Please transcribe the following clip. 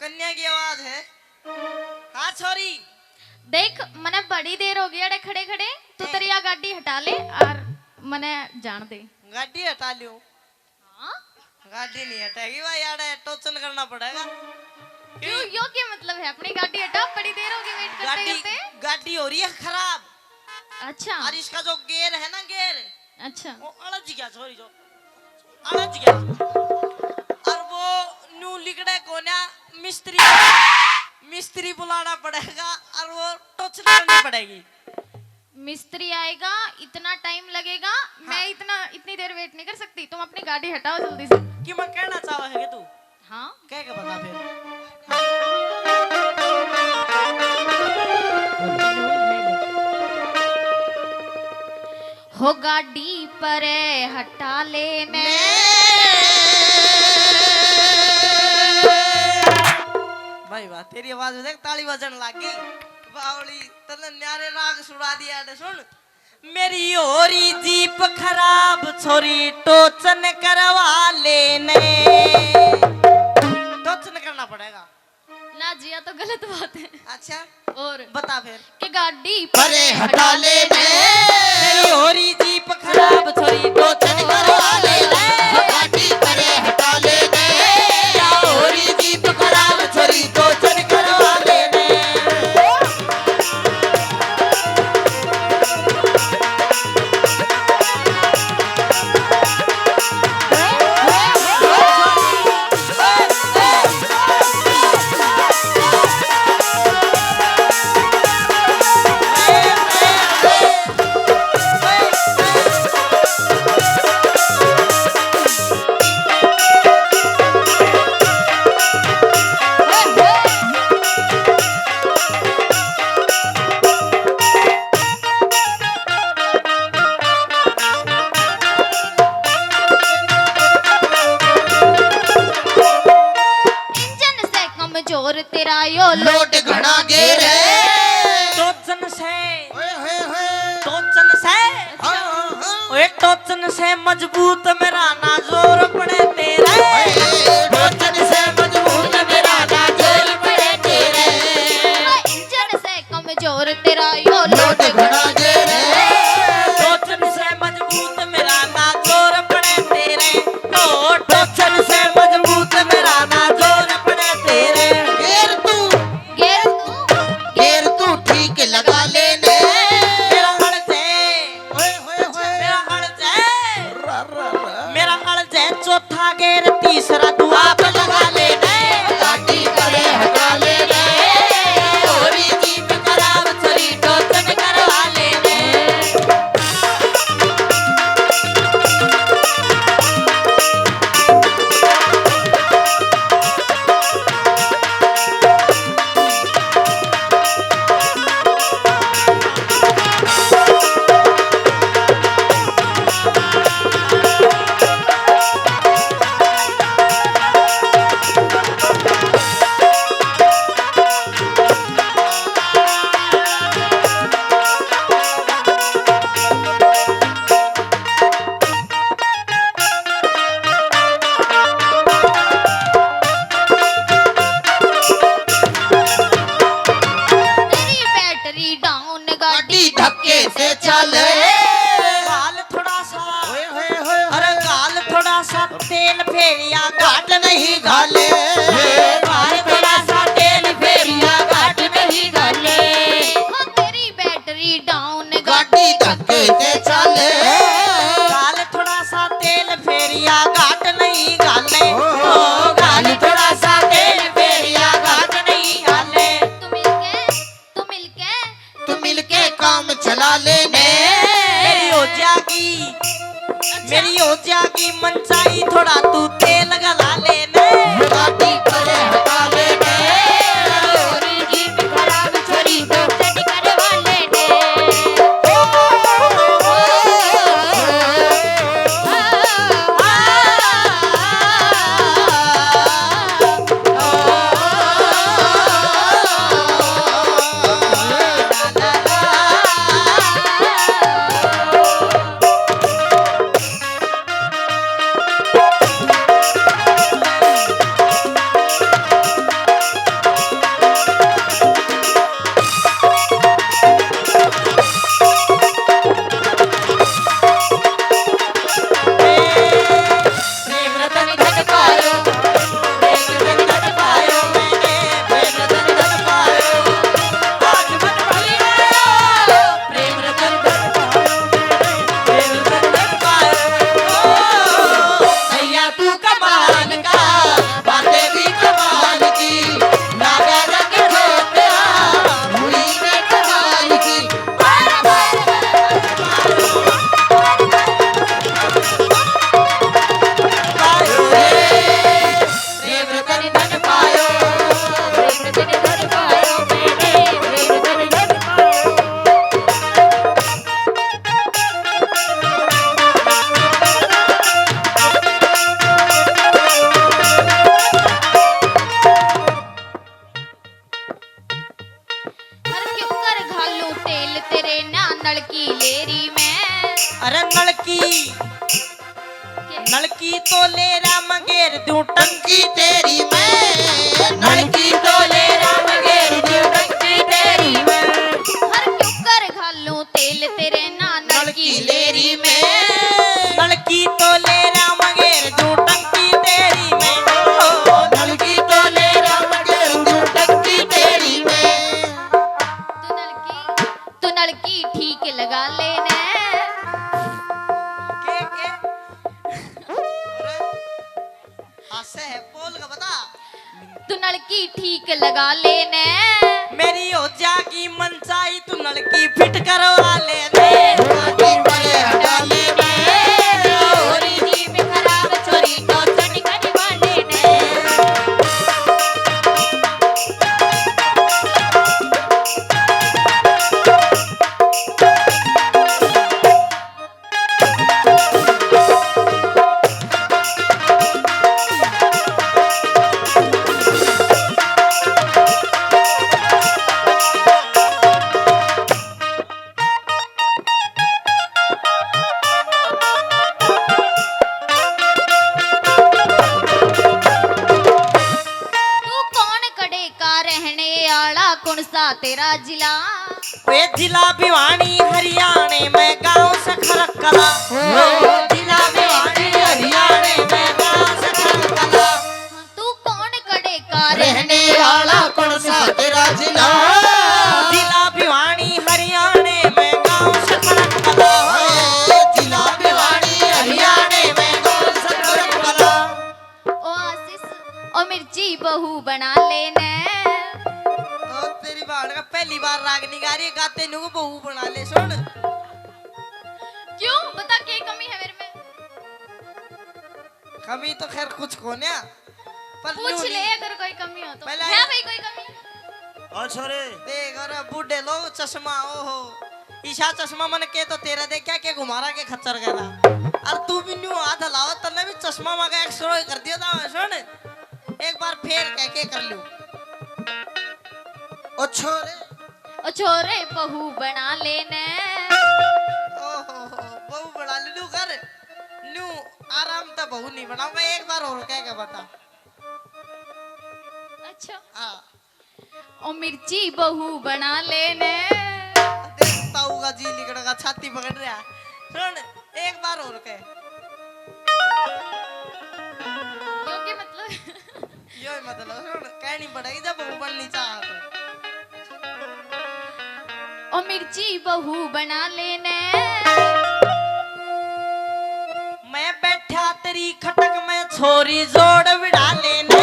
कन्या की आवाज है। हाँ छोरी, देख मने बड़ी देर हो गई अड़े खड़े खड़े तू तेरी आ गाड़ी हटा ले और मने जान दे। गाड़ी हटा लियो। हाँ? गाड़ी नहीं हटेगी भाई, यार टोचन करना पड़ेगा। क्यों, यो क्या मतलब है? अपनी गाड़ी हटा, बड़ी देर हो गई वेट करते गाड़ी करते। गाड़ी हो रही है खराब। अच्छा और इसका जो गेयर है ना, गेयर अच्छा वो अड़ज गया छोरी, जो अड़ज गया। और वो न्यू लिकड़े को ना मिस्त्री बुलाना पड़ेगा और वो टोचन करनी पड़ेगी। मिस्त्री आएगा, इतना टाइम लगेगा। मैं इतनी देर वेट नहीं कर सकती। तुम अपनी गाड़ी हटाओ जल्दी से। कि मैं कहना चाह है तू हाँ कह के बता फिर। हो गाड़ी पर हटा लेने भाई वाह, तेरी आवाज में देख ताली बजन लागी। बावली तने न्यारे राग सुना दिया ने। सुन, मेरी होरी जीप खराब, छोरी टोचन करवा लेने। टोचन करना पड़ेगा ना जिया तो गलत बात है। अच्छा और बता फिर। कि गाड़ी परे हटा लेने, मेरी होरी जीप खराब, छोरी टोचन करवा लेने। गाड़ी परे हटा लेने, क्या होरी जीप खराब, छोरी टोचन करवा लेने। इंजन से कमजोर तेरा यो लोट घना गेर है। टोचन से ओए होए होए, टोचन से हाँ, हाँ, हाँ। ओए टोचन से मजबूत मेरा ना जोर पड़े तेरे। टोचन से मजबूत मेरा ना जोर पड़े तेरे, इंजन से कमजोर तेरा यो लोट घना गेर है। टोचन से मजबूत मेरा ना जोर पड़े तेरे। ओ टोचन से मजबूत मेरा ना जोर पड़े तेरे। गेर तू ठीक लगा लेने। मेरा हड़जे, ओए होए होए, मेरा हड़जे, रा, रा, रा। मेरा हड़जे चौथा गेर तो ले राम घेर दूं टंकी तेरी मैं नलकी तो ले राम घेर दूं टंकी तेरी मैं हर क्यों कर घालूं तेल तेरे नानक नलकी की लेरी में नलकी तो ले राम घेर दूं टंकी तेरी मैं ओ, नलकी तो ले राम घेर दूं टंकी तेरी में तू नलकी ठीक लगा लेने के अरे हासे है बोल का बता तू नलकी ठीक लगा लेने मेरी हो जागी मनचाई तू नलकी फिट करवा ले रे आगे वाले हटा ले मैं छोरी जी में खराब छोरी तो चटकन वाले ने तू कौन कड़े का रहने आला कौन सा तेरा जिला वे जिला भिवानी हरियाणा में गांव से खरकला जिला भिवानी हरियाणा में गांव से खरकला तू कौन कड़े का रहने वाला कौन सा तेरा जिला जिला भिवानी हरियाणा में गांव से खरकला जिला भिवानी हरियाणा में कौन सा कला ओ आशीष ओ मिर्ची बहू बना लेने तो तेरी बाण का पहली बार रागनी गा रही है गाते नु को बहू बना ले सुन क्यों बता क्या कमी है मेरे में कमी तो खैर कुछ कोन्या पर पूछ न्यू ले नहीं। अगर कोई कमी हो तो पहले है भाई कोई कमी और छोरे देख अरे बूढ़े लोग चश्मा ओहो ईशा चश्मा मन के तो तेरा देख क्या के घुमारा के खच्चर गया और तू भी न्यू हाथ हलाओ तने भी चश्मा मगा एक्सरो कर दिया था सुन एक बार फिर कह के कर लूं ओ छोरे ओ छोरे बहू बना लेने ओहो बहू बना लू कर न्यू आराम तो बहू नहीं बनाऊंगा एक बार और कह के बता अच्छा हाँ ओ मिर्ची बहू बना लेने देखता होगा जी लिखड़ेगा छाती पकड़ रहा है। सुन एक बार और कह योग्य मतलब यो ही मतलब सुन कहनी पड़ेगी जब बहू बननी चाह तो ओ मिर्ची बहू बना लेने मैं बैठा तेरी खटक में छोरी जोड़ बिड़ा लेने